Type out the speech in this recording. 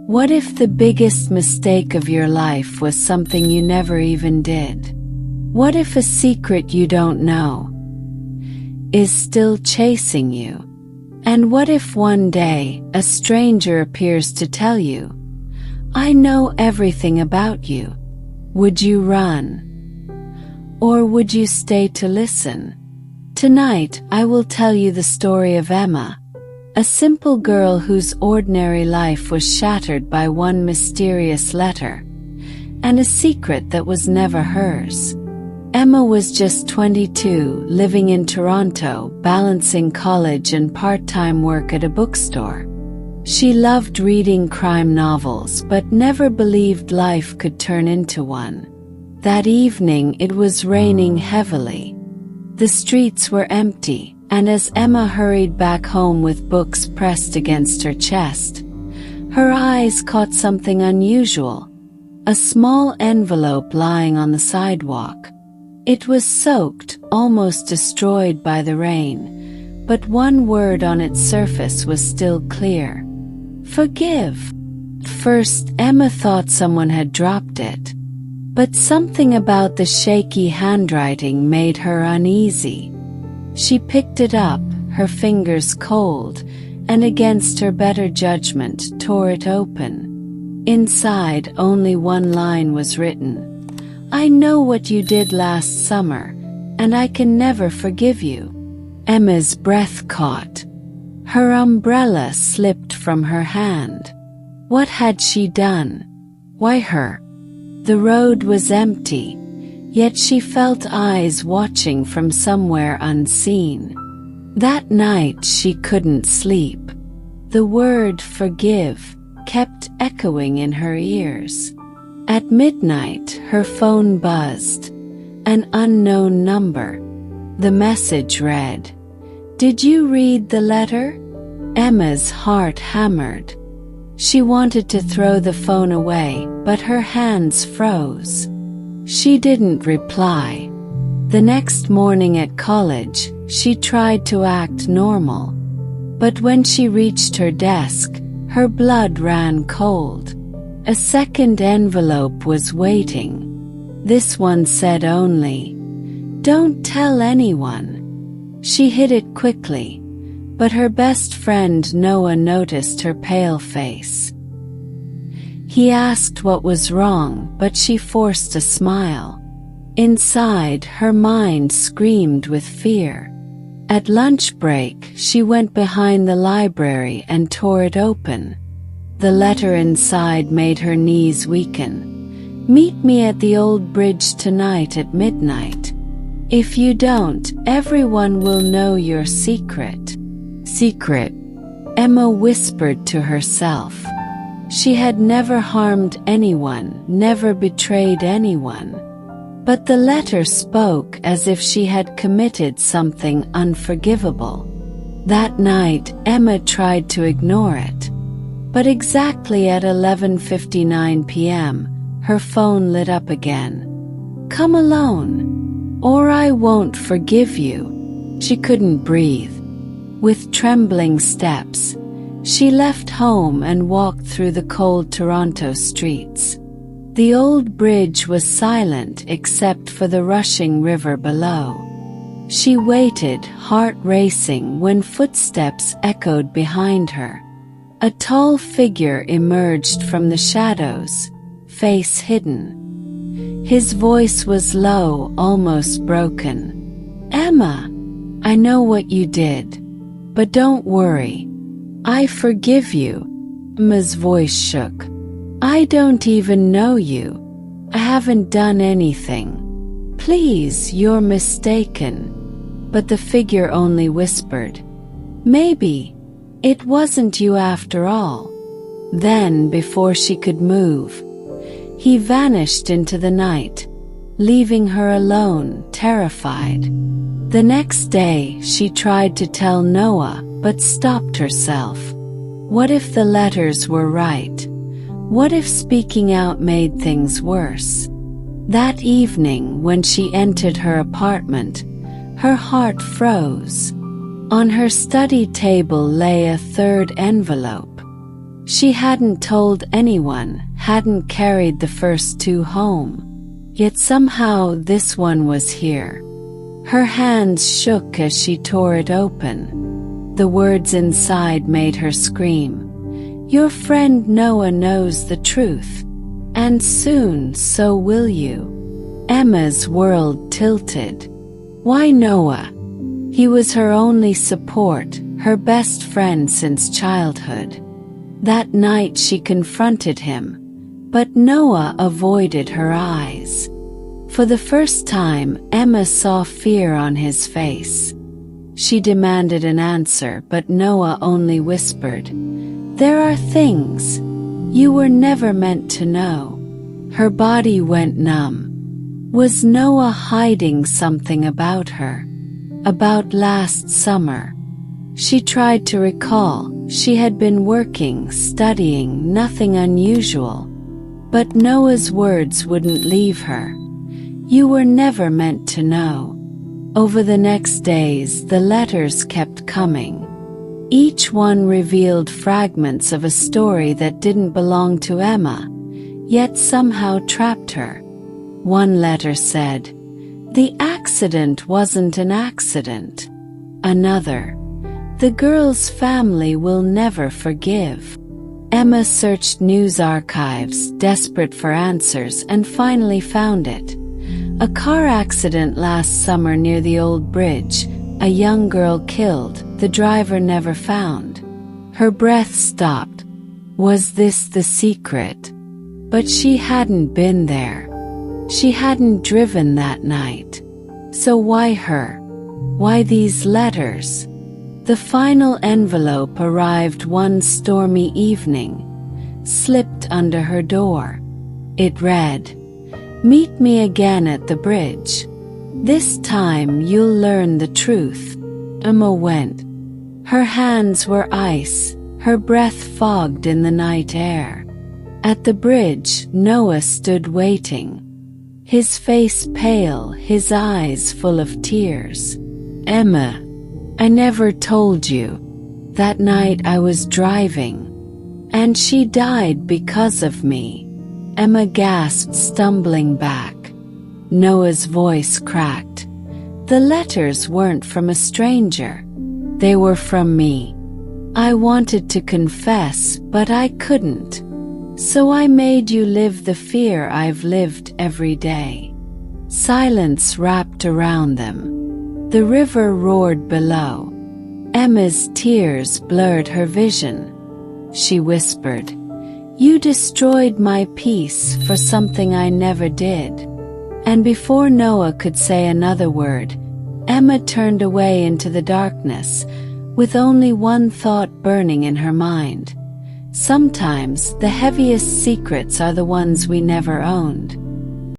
What if the biggest mistake of your life was something you never even did? What if a secret you don't know is still chasing you? And what if one day a stranger appears to tell you, "I know everything about you"? Would you run? Or would you stay to listen? Tonight I will tell you the story of Emma, a simple girl whose ordinary life was shattered by one mysterious letter, and a secret that was never hers. Emma was just 22, living in Toronto, balancing college and part-time work at a bookstore. She loved reading crime novels but never believed life could turn into one. That evening it was raining heavily. The streets were empty, and as Emma hurried back home with books pressed against her chest, her eyes caught something unusual: a small envelope lying on the sidewalk. It was soaked, almost destroyed by the rain, but one word on its surface was still clear: "Forgive." First, Emma thought someone had dropped it, but something about the shaky handwriting made her uneasy. She picked it up, her fingers cold, and against her better judgment tore it open. Inside, only one line was written: "I know what you did last summer, and I can never forgive you." Emma's breath caught. Her umbrella slipped from her hand. What had she done? Why her? The road was empty, yet she felt eyes watching from somewhere unseen. That night she couldn't sleep. The word "forgive" kept echoing in her ears. At midnight, her phone buzzed. An unknown number. The message read, "Did you read the letter?" Emma's heart hammered. She wanted to throw the phone away, but her hands froze. She didn't reply. The next morning at college, she tried to act normal. But when she reached her desk, her blood ran cold. A second envelope was waiting. This one said only, "Don't tell anyone." She hid it quickly, but her best friend Noah noticed her pale face. He asked what was wrong, but she forced a smile. Inside, her mind screamed with fear. At lunch break, she went behind the library and tore it open. The letter inside made her knees weaken. "Meet me at the old bridge tonight at midnight. If you don't, everyone will know your secret." Secret, Emma whispered to herself. She had never harmed anyone, never betrayed anyone. But the letter spoke as if she had committed something unforgivable. That night, Emma tried to ignore it. But exactly at 11:59 p.m., her phone lit up again. "Come alone, or I won't forgive you." She couldn't breathe. With trembling steps, she left home and walked through the cold Toronto streets. The old bridge was silent except for the rushing river below. She waited, heart racing, when footsteps echoed behind her. A tall figure emerged from the shadows, face hidden. His voice was low, almost broken. "Emma, I know what you did. But don't worry. I forgive you." Emma's voice shook. "I don't even know you. I haven't done anything. Please, you're mistaken." But the figure only whispered, "Maybe it wasn't you after all." Then, before she could move, he vanished into the night, leaving her alone, terrified. The next day, she tried to tell Noah, but stopped herself. What if the letters were right? What if speaking out made things worse? That evening, when she entered her apartment, her heart froze. On her study table lay a third envelope. She hadn't told anyone, hadn't carried the first two home. Yet somehow this one was here. Her hands shook as she tore it open. The words inside made her scream. Your friend Noah knows the truth. And soon so will you. Emma's world tilted. Why Noah? He was her only support, her best friend since childhood. That night she confronted him, but Noah avoided her eyes. For the first time, Emma saw fear on his face. She demanded an answer, but Noah only whispered, There are things you were never meant to know. Her body went numb. Was Noah hiding something about her? About last summer? She tried to recall. She had been working, studying, nothing unusual. But Noah's words wouldn't leave her. You were never meant to know. Over the next days, the letters kept coming. Each one revealed fragments of a story that didn't belong to Emma, yet somehow trapped her. One letter said, The accident wasn't an accident. Another, The girl's family will never forgive. Emma searched news archives, desperate for answers, and finally found it. A car accident last summer near the old bridge, a young girl killed, the driver never found. Her breath stopped. Was this the secret? But she hadn't been there. She hadn't driven that night. So why her? Why these letters? The final envelope arrived one stormy evening, slipped under her door. It read, Meet me again at the bridge. This time you'll learn the truth. Emma went. Her hands were ice, her breath fogged in the night air. At the bridge, Noah stood waiting. His face pale, his eyes full of tears. Emma, I never told you. That night I was driving. And she died because of me. Emma gasped, stumbling back. Noah's voice cracked. The letters weren't from a stranger. They were from me. I wanted to confess, but I couldn't. So I made you live the fear I've lived every day. Silence wrapped around them. The river roared below. Emma's tears blurred her vision. She whispered, You destroyed my peace for something I never did. And before Noah could say another word, Emma turned away into the darkness, with only one thought burning in her mind. Sometimes the heaviest secrets are the ones we never owned.